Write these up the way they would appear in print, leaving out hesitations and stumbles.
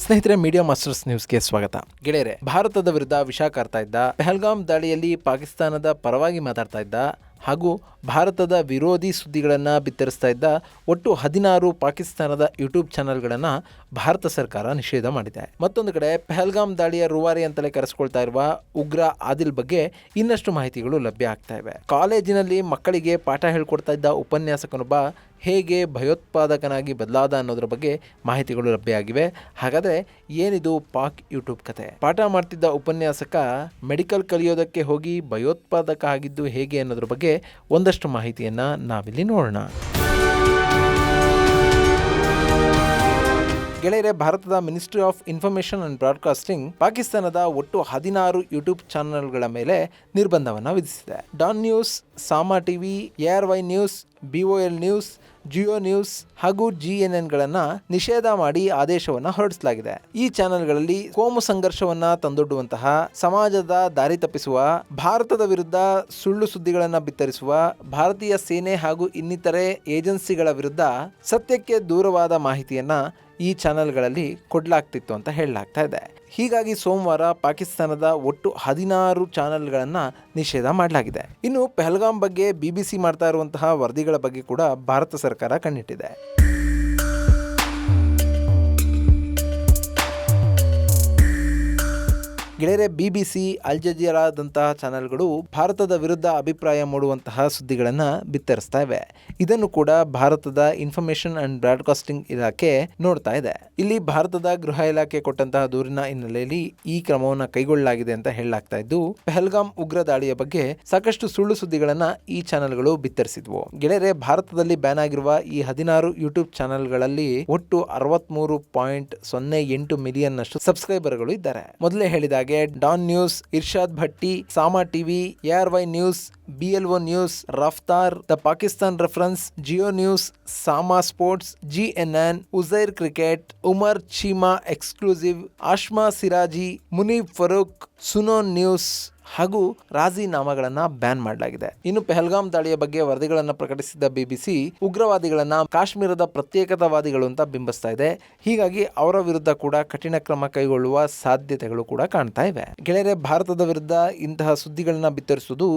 ಸ್ನೇಹಿತರೆ, media masters ನ್ಯೂಸ್ಗೆ ಸ್ವಾಗತ. ಗೆಳೆಯರೆ, ಭಾರತದ ವಿರುದ್ಧ ವಿಷ ಕಾರ್ತಾ ಇದ್ದ ಪಹಲ್ಗಾಮ್ ದಾಳಿಯಲ್ಲಿ ಪಾಕಿಸ್ತಾನದ ಪರವಾಗಿ ಮಾತಾಡ್ತಾ ಇದ್ದ ಹಾಗೂ ಭಾರತದ ವಿರೋಧಿ ಸುದ್ದಿಗಳನ್ನು ಬಿತ್ತರಿಸ್ತಾ ಇದ್ದ ಒಟ್ಟು 16 ಪಾಕಿಸ್ತಾನದ ಯೂಟ್ಯೂಬ್ ಚಾನೆಲ್ಗಳನ್ನು ಭಾರತ ಸರ್ಕಾರ ನಿಷೇಧ ಮಾಡಿದೆ. ಮತ್ತೊಂದು ಕಡೆ ಪಹಲ್ಗಾಮ್ ದಾಳಿಯ ರೂವಾರಿ ಅಂತಲೇ ಕರೆಸ್ಕೊಳ್ತಾ ಇರುವ ಉಗ್ರ ಆದಿಲ್ ಬಗ್ಗೆ ಇನ್ನಷ್ಟು ಮಾಹಿತಿಗಳು ಲಭ್ಯ ಆಗ್ತಾ ಇವೆ. ಕಾಲೇಜಿನಲ್ಲಿ ಮಕ್ಕಳಿಗೆ ಪಾಠ ಹೇಳ್ಕೊಡ್ತಾ ಇದ್ದ ಉಪನ್ಯಾಸಕನೊಬ್ಬ ಹೇಗೆ ಭಯೋತ್ಪಾದಕನಾಗಿ ಬದಲಾದ ಅನ್ನೋದ್ರ ಬಗ್ಗೆ ಮಾಹಿತಿಗಳು ಲಭ್ಯ ಆಗಿವೆ. ಹಾಗಾದರೆ ಏನಿದು ಪಾಕ್ ಯೂಟ್ಯೂಬ್ ಕತೆ? ಪಾಠ ಮಾಡ್ತಿದ್ದ ಉಪನ್ಯಾಸಕ ಮೆಡಿಕಲ್ ಕಲಿಯೋದಕ್ಕೆ ಹೋಗಿ ಭಯೋತ್ಪಾದಕ ಆಗಿದ್ದು ಹೇಗೆ ಅನ್ನೋದ್ರ ಬಗ್ಗೆ ಒಂದಷ್ಟು ಮಾಹಿತಿಯನ್ನು ನಾವಿಲ್ಲಿ ನೋಡೋಣ. ಗೆಳೆಯರೆ, ಭಾರತದ ministry of information and broadcasting ಪಾಕಿಸ್ತಾನದ ಒಟ್ಟು 16 ಯೂಟ್ಯೂಬ್ ಚಾನೆಲ್ಗಳ ಮೇಲೆ ನಿರ್ಬಂಧವನ್ನು ವಿಧಿಸಿದೆ. Dawn news, Samaa TV, ARY news, BOL news, Geo news ಹಾಗೂ GNNಗಳನ್ನು ನಿಷೇಧ ಮಾಡಿ ಆದೇಶವನ್ನು ಹೊರಡಿಸಲಾಗಿದೆ. ಈ ಚಾನೆಲ್ಗಳಲ್ಲಿ ಕೋಮು ಸಂಘರ್ಷವನ್ನ ತಂದೊಡ್ಡುವಂತಹ, ಸಮಾಜದ ದಾರಿ ತಪ್ಪಿಸುವ, ಭಾರತದ ವಿರುದ್ಧ ಸುಳ್ಳು ಸುದ್ದಿಗಳನ್ನು ಬಿತ್ತರಿಸುವ, ಭಾರತೀಯ ಸೇನೆ ಹಾಗೂ ಇನ್ನಿತರೆ ಏಜೆನ್ಸಿಗಳ ವಿರುದ್ಧ ಸತ್ಯಕ್ಕೆ ದೂರವಾದ ಮಾಹಿತಿಯನ್ನ ಈ ಚಾನೆಲ್ಗಳಲ್ಲಿ ಕೊಡಲಾಗ್ತಿತ್ತು ಅಂತ ಹೇಳಲಾಗ್ತಾ ಇದೆ. ಹೀಗಾಗಿ ಸೋಮವಾರ ಪಾಕಿಸ್ತಾನದ ಒಟ್ಟು 16 ಚಾನೆಲ್ಗಳನ್ನು ನಿಷೇಧ ಮಾಡಲಾಗಿದೆ. ಇನ್ನು ಪಹಲ್ಗಾಮ್ ಬಗ್ಗೆ BBC ಮಾಡ್ತಾ ಇರುವಂತಹ ವರದಿಗಳ ಬಗ್ಗೆ ಕೂಡ ಭಾರತ ಸರ್ಕಾರ ಕಣ್ಣಿಟ್ಟಿದೆ. ಗೆಳೆಯರೆ, BBC, ಅಲ್ ಜಜೀರಾದಂತಹ ಚಾನೆಲ್ಗಳು ಭಾರತದ ವಿರುದ್ಧ ಅಭಿಪ್ರಾಯ ಮೂಡುವಂತಹ ಸುದ್ದಿಗಳನ್ನು ಬಿತ್ತರಿಸ್ತಾ ಇವೆ. ಇದನ್ನು ಕೂಡ ಭಾರತದ ಇನ್ಫಾರ್ಮೇಷನ್ ಅಂಡ್ ಬ್ರಾಡ್ಕಾಸ್ಟಿಂಗ್ ಇಲಾಖೆ ನೋಡ್ತಾ ಇದೆ. ಇಲ್ಲಿ ಭಾರತದ ಗೃಹ ಇಲಾಖೆ ಕೊಟ್ಟಂತಹ ದೂರಿನ ಹಿನ್ನೆಲೆಯಲ್ಲಿ ಈ ಕ್ರಮವನ್ನು ಕೈಗೊಳ್ಳಲಾಗಿದೆ ಅಂತ ಹೇಳಲಾಗ್ತಾ ಇದ್ದು, ಪಹಲ್ಗಾಮ್ ಉಗ್ರ ದಾಳಿಯ ಬಗ್ಗೆ ಸಾಕಷ್ಟು ಸುಳ್ಳು ಸುದ್ದಿಗಳನ್ನು ಈ ಚಾನೆಲ್ಗಳು ಬಿತ್ತರಿಸಿದ್ವು. ಗೆಳೆಯರೆ, ಭಾರತದಲ್ಲಿ ಬ್ಯಾನ್ ಆಗಿರುವ ಈ 16 ಯೂಟ್ಯೂಬ್ ಚಾನೆಲ್ಗಳಲ್ಲಿ ಒಟ್ಟು 63.08 ಮಿಲಿಯನ್ ನಷ್ಟು ಸಬ್ಸ್ಕ್ರೈಬರ್ಗಳು ಇದ್ದಾರೆ. ಮೊದಲೇ ಹೇಳಿದಾಗ Dawn news, Irshad Bhatti, Samaa TV, ARY news, BLO news, Raftaar, the Pakistan reference, Geo news, Samaa sports, GNN, Uzair cricket, Umar Cheema exclusive, Asma Shirazi, Muneeb Farooq, Suno news ಹಾಗೂ ರಾಜೀನಾಮಾಗಳನ್ನು ಬ್ಯಾನ್ ಮಾಡಲಾಗಿದೆ. ಇನ್ನು ಪಹಲ್ಗಾಮ್ ದಾಳಿಯ ಬಗ್ಗೆ ವರದಿಗಳನ್ನು ಪ್ರಕಟಿಸಿದ್ದ BBC ಉಗ್ರವಾದಿಗಳನ್ನ ಕಾಶ್ಮೀರದ ಪ್ರತ್ಯೇಕತಾವಾದಿಗಳು ಅಂತ ಬಿಂಬಿಸ್ತಾ ಇದೆ. ಹೀಗಾಗಿ ಅವರ ವಿರುದ್ಧ ಕೂಡ ಕಠಿಣ ಕ್ರಮ ಕೈಗೊಳ್ಳುವ ಸಾಧ್ಯತೆಗಳು ಕೂಡ ಕಾಣ್ತಾ ಇವೆ. ಗೆಳೆಯರೆ, ಭಾರತದ ವಿರುದ್ಧ ಇಂತಹ ಸುದ್ದಿಗಳನ್ನ ಬಿತ್ತರಿಸುವುದು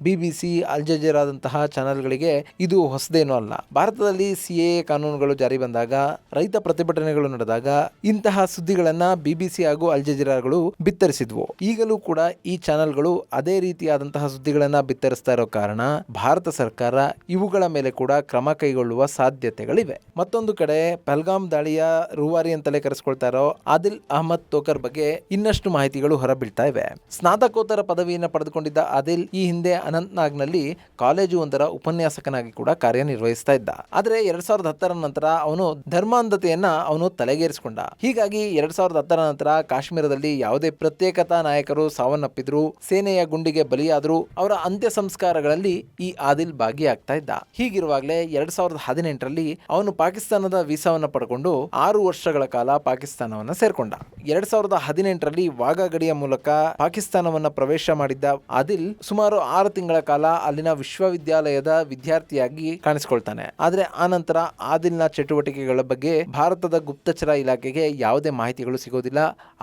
BBC, ಅಲ್ ಜಜೀರಾದಂತಹ ಚಾನೆಲ್ಗಳಿಗೆ ಇದು ಹೊಸದೇನೂ ಅಲ್ಲ. ಭಾರತದಲ್ಲಿ CAA ಕಾನೂನುಗಳು ಜಾರಿ ಬಂದಾಗ, ರೈತ ಪ್ರತಿಭಟನೆಗಳು ನಡೆದಾಗ ಇಂತಹ ಸುದ್ದಿಗಳನ್ನ BBC ಹಾಗೂ ಅಲ್ ಜಜೀರಾಗಳು ಬಿತ್ತರಿಸಿದ್ವು. ಈಗಲೂ ಕೂಡ ಈ ಚಾನೆಲ್ಗಳು ಅದೇ ರೀತಿಯಾದಂತಹ ಸುದ್ದಿಗಳನ್ನ ಬಿತ್ತರಿಸ್ತಾ ಇರೋ ಕಾರಣ ಭಾರತ ಸರ್ಕಾರ ಇವುಗಳ ಮೇಲೆ ಕೂಡ ಕ್ರಮ ಕೈಗೊಳ್ಳುವ ಸಾಧ್ಯತೆಗಳಿವೆ. ಮತ್ತೊಂದು ಕಡೆ ಪಹಲ್ಗಾಮ್ ದಾಳಿಯ ರೂವಾರಿ ಅಂತಲೇ ಕರೆಸ್ಕೊಳ್ತಾ ಇರೋ ಆದಿಲ್ ಅಹಮದ್ ತೋಕರ್ ಬಗ್ಗೆ ಇನ್ನಷ್ಟು ಮಾಹಿತಿಗಳು ಹೊರಬೀಳ್ತಾ ಇವೆ. ಸ್ನಾತಕೋತ್ತರ ಪದವಿಯನ್ನು ಪಡೆದುಕೊಂಡಿದ್ದ ಆದಿಲ್ ಈ ಹಿಂದೆ ಅನಂತನಾಗ್ನಲ್ಲಿ ಕಾಲೇಜು ಒಂದರ ಉಪನ್ಯಾಸಕನಾಗಿ ಕೂಡ ಕಾರ್ಯನಿರ್ವಹಿಸ್ತಾ ಇದ್ದ. ಆದರೆ 2010 ನಂತರ ಅವನು ಧರ್ಮಾಂಧತೆಯನ್ನ ತಲೆಗೇರಿಸಿಕೊಂಡ. ಹೀಗಾಗಿ 2010 ನಂತರ ಕಾಶ್ಮೀರದಲ್ಲಿ ಯಾವುದೇ ಪ್ರತ್ಯೇಕತಾ ನಾಯಕರು ಸಾವನ್ನಪ್ಪಿದ್ರು, ಸೇನೆಯ ಗುಂಡಿಗೆ ಬಲಿಯಾದರೂ ಅವರ ಅಂತ್ಯ ಸಂಸ್ಕಾರಗಳಲ್ಲಿ ಈ ಆದಿಲ್ ಭಾಗಿಯಾಗ್ತಾ ಇದ್ದ. ಹೀಗಿರುವಾಗಲೇ 2018ರಲ್ಲಿ ಅವನು ಪಾಕಿಸ್ತಾನದ ವೀಸಾವನ್ನು ಪಡ್ಕೊಂಡು 6 ವರ್ಷಗಳ ಕಾಲ ಪಾಕಿಸ್ತಾನವನ್ನು ಸೇರ್ಕೊಂಡ. 2018ರಲ್ಲಿ ವಾಘಾ ಗಡಿಯ ಮೂಲಕ ಪಾಕಿಸ್ತಾನವನ್ನು ಪ್ರವೇಶ ಮಾಡಿದ್ದ ಆದಿಲ್ ಸುಮಾರು 6 ತಿಂಗಳ ಕಾಲ ಅಲ್ಲಿನ ವಿಶ್ವವಿದ್ಯಾಲಯದ ವಿದ್ಯಾರ್ಥಿಯಾಗಿ ಕಾಣಿಸಿಕೊಳ್ತಾನೆ. ಆದ್ರೆ ಆನಂತರ ಆದಿಲ್ನ ಚಟುವಟಿಕೆಗಳ ಬಗ್ಗೆ ಭಾರತದ ಗುಪ್ತಚರ ಇಲಾಖೆಗೆ ಯಾವುದೇ ಮಾಹಿತಿಗಳು ಸಿಗೋದಿಲ್ಲ.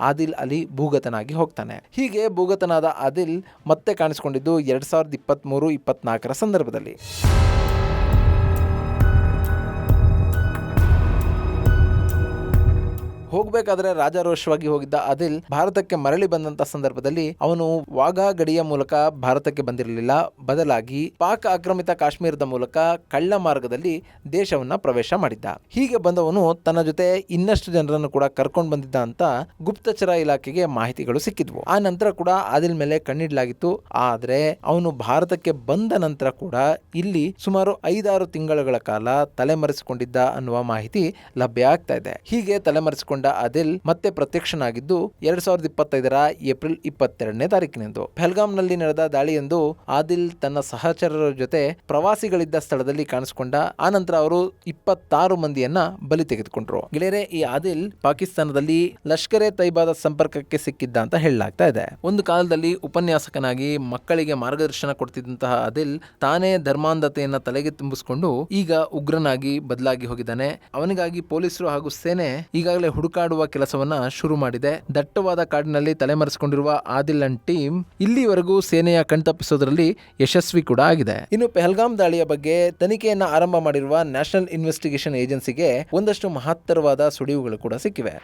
ಆದಿಲ್ ಅಲ್ಲಿ ಭೂಗತನಾಗಿ ಹೋಗ್ತಾನೆ. ಹೀಗೆ ಭೂಗತನಾದ ಆದಿಲ್ ಮತ್ತೆ ಕಾಣಿಸಿಕೊಂಡಿದ್ದು 2023-24 ಸಂದರ್ಭದಲ್ಲಿ. ಹೋಗಬೇಕಾದ್ರೆ ರಾಜಾರೋಷವಾಗಿ ಹೋಗಿದ್ದ ಆದಿಲ್ ಭಾರತಕ್ಕೆ ಮರಳಿ ಬಂದಂತ ಸಂದರ್ಭದಲ್ಲಿ ಅವನು ವಾಘಾ ಗಡಿಯ ಮೂಲಕ ಭಾರತಕ್ಕೆ ಬಂದಿರಲಿಲ್ಲ. ಬದಲಾಗಿ ಪಾಕ್ ಆಕ್ರಮಿತ ಕಾಶ್ಮೀರದ ಮೂಲಕ ಕಳ್ಳ ಮಾರ್ಗದಲ್ಲಿ ದೇಶವನ್ನ ಪ್ರವೇಶ ಮಾಡಿದ್ದ. ಹೀಗೆ ಬಂದವನು ತನ್ನ ಜೊತೆ ಇನ್ನಷ್ಟು ಜನರನ್ನು ಕೂಡ ಕರ್ಕೊಂಡು ಬಂದಿದ್ದ ಅಂತ ಗುಪ್ತಚರ ಇಲಾಖೆಗೆ ಮಾಹಿತಿಗಳು ಸಿಕ್ಕಿದ್ವು. ಆ ನಂತರ ಕೂಡ ಆದಿಲ್ ಮೇಲೆ ಕಣ್ಣಿಡಲಾಗಿತ್ತು. ಆದ್ರೆ ಅವನು ಭಾರತಕ್ಕೆ ಬಂದ ನಂತರ ಕೂಡ ಇಲ್ಲಿ ಸುಮಾರು 5-6 ತಿಂಗಳುಗಳ ಕಾಲ ತಲೆಮರೆಸಿಕೊಂಡಿದ್ದ ಅನ್ನುವ ಮಾಹಿತಿ ಲಭ್ಯ ಆಗ್ತಾ ಇದೆ. ಹೀಗೆ ತಲೆಮರೆಸಿಕೊಂಡ ಆದಿಲ್ ಮತ್ತೆ ಪ್ರತ್ಯಕ್ಷನಾಗಿದ್ದು 2025ರ ಏಪ್ರಿಲ್ 22ನೇ ತಾರೀಕಿನಂದು ಪಹಲ್ಗಾಮ್ನಲ್ಲಿ ನಡೆದ ದಾಳಿಯಂದು ಆದಿಲ್ ತನ್ನ ಸಹಚರರ ಜೊತೆ ಪ್ರವಾಸಿಗಳಿದ್ದ ಸ್ಥಳದಲ್ಲಿ ಕಾಣಿಸಿಕೊಂಡ. ಆನಂತರ ಅವರು 26 ಮಂದಿಯನ್ನ ಬಲಿ ತೆಗೆದುಕೊಂಡ್ರು. ಗೆಳೆಯರೆ, ಈ ಆದಿಲ್ ಪಾಕಿಸ್ತಾನದಲ್ಲಿ ಲಷ್ಕರ್ ಎ ತೈಬಾದ ಸಂಪರ್ಕಕ್ಕೆ ಸಿಕ್ಕಿದ್ದ ಅಂತ ಹೇಳಲಾಗ್ತಾ ಇದೆ. ಒಂದು ಕಾಲದಲ್ಲಿ ಉಪನ್ಯಾಸಕನಾಗಿ ಮಕ್ಕಳಿಗೆ ಮಾರ್ಗದರ್ಶನ ಕೊಡ್ತಿದ್ದಂತಹ ಆದಿಲ್ ತಾನೇ ಧರ್ಮಾಂಧತೆಯನ್ನ ತಲೆಗೆ ತುಂಬಿಸಿಕೊಂಡು ಈಗ ಉಗ್ರನಾಗಿ ಬದಲಾಗಿ ಹೋಗಿದ್ದಾನೆ. ಅವನಿಗಾಗಿ ಪೊಲೀಸರು ಹಾಗೂ ಸೇನೆ ಈಗಾಗಲೇ ಹುಡುಕಾಡುವ ಕೆಲಸವನ್ನ ಶುರು ಮಾಡಿದೆ. ದಟ್ಟವಾದ ಕಾಡಿನಲ್ಲಿ ತಲೆಮರೆಸಿಕೊಂಡಿರುವ ಆದಿಲ್ ಅಂಡ್ ಟೀಮ್ ಇಲ್ಲಿವರೆಗೂ ಸೇನೆಯ ಕಣ್ತಪ್ಪಿಸೋದ್ರಲ್ಲಿ ಯಶಸ್ವಿ ಕೂಡ ಆಗಿದೆ. ಇನ್ನು ಪಹಲ್ಗಾಮ್ ದಾಳಿಯ ಬಗ್ಗೆ ತನಿಖೆಯನ್ನ ಆರಂಭ ಮಾಡಿರುವ ನ್ಯಾಷನಲ್ ಇನ್ವೆಸ್ಟಿಗೇಷನ್ ಏಜೆನ್ಸಿಗೆ ಒಂದಷ್ಟು ಮಹತ್ತರವಾದ ಸುಳಿವುಗಳು ಕೂಡ ಸಿಕ್ಕಿವೆ.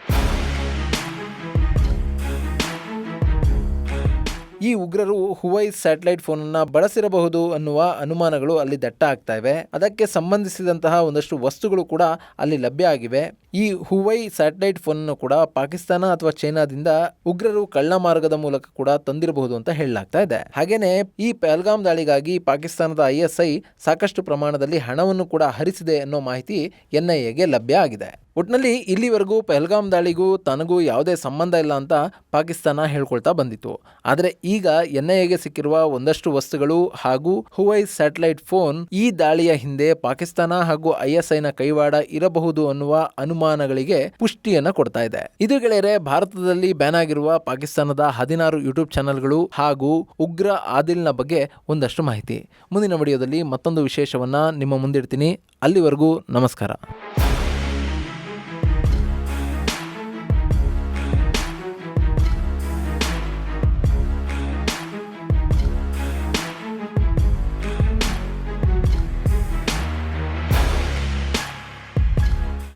ಈ ಉಗ್ರರು ಹುವೈ ಸ್ಯಾಟಲೈಟ್ ಫೋನ್ ಅನ್ನ ಬಳಸಿರಬಹುದು ಅನ್ನುವ ಅನುಮಾನಗಳು ಅಲ್ಲಿ ದಟ್ಟ ಆಗ್ತಾ ಇವೆ. ಅದಕ್ಕೆ ಸಂಬಂಧಿಸಿದಂತಹ ಒಂದಷ್ಟು ವಸ್ತುಗಳು ಕೂಡ ಅಲ್ಲಿ ಲಭ್ಯ ಆಗಿವೆ. ಈ ಹುವೈ ಸ್ಯಾಟಲೈಟ್ ಫೋನ್ ಅನ್ನು ಕೂಡ ಪಾಕಿಸ್ತಾನ ಅಥವಾ ಚೈನಾದಿಂದ ಉಗ್ರರು ಕಳ್ಳ ಮಾರ್ಗದ ಮೂಲಕ ಕೂಡ ತಂದಿರಬಹುದು ಅಂತ ಹೇಳಲಾಗ್ತಾ ಇದೆ. ಹಾಗೇನೆ ಈ ಪಹಲ್ಗಾಮ್ ದಾಳಿಗಾಗಿ ಪಾಕಿಸ್ತಾನದ ISI ಸಾಕಷ್ಟು ಪ್ರಮಾಣದಲ್ಲಿ ಹಣವನ್ನು ಕೂಡ ಹರಿಸಿದೆ ಅನ್ನೋ ಮಾಹಿತಿ NIAಗೆ ಲಭ್ಯ ಆಗಿದೆ. ಒಟ್ನಲ್ಲಿ ಇಲ್ಲಿವರೆಗೂ ಪಹಲ್ಗಾಮ್ ದಾಳಿಗೂ ತನಗೂ ಯಾವುದೇ ಸಂಬಂಧ ಇಲ್ಲ ಅಂತ ಪಾಕಿಸ್ತಾನ ಹೇಳ್ಕೊಳ್ತಾ ಬಂದಿತ್ತು. ಆದರೆ ಈಗ NIAಗೆ ಸಿಕ್ಕಿರುವ ಒಂದಷ್ಟು ವಸ್ತುಗಳು ಹಾಗೂ ಹುವೈ ಸ್ಯಾಟಲೈಟ್ ಫೋನ್ ಈ ದಾಳಿಯ ಹಿಂದೆ ಪಾಕಿಸ್ತಾನ ಹಾಗೂ ISIನ ಕೈವಾಡ ಇರಬಹುದು ಅನ್ನುವ ಅನುಮಾನಗಳಿಗೆ ಪುಷ್ಟಿಯನ್ನ ಕೊಡ್ತಾ ಇದೆ. ಇದು ಗೆಳೆಯರೆ, ಭಾರತದಲ್ಲಿ ಬ್ಯಾನ್ ಆಗಿರುವ ಪಾಕಿಸ್ತಾನದ 16 ಯೂಟ್ಯೂಬ್ ಚಾನೆಲ್ಗಳು ಹಾಗೂ ಉಗ್ರ ಆದಿಲ್ನ ಬಗ್ಗೆ ಒಂದಷ್ಟು ಮಾಹಿತಿ. ಮುಂದಿನ ವಿಡಿಯೋದಲ್ಲಿ ಮತ್ತೊಂದು ವಿಶೇಷವನ್ನ ನಿಮ್ಮ ಮುಂದಿಡ್ತೀನಿ. ಅಲ್ಲಿವರೆಗೂ ನಮಸ್ಕಾರ.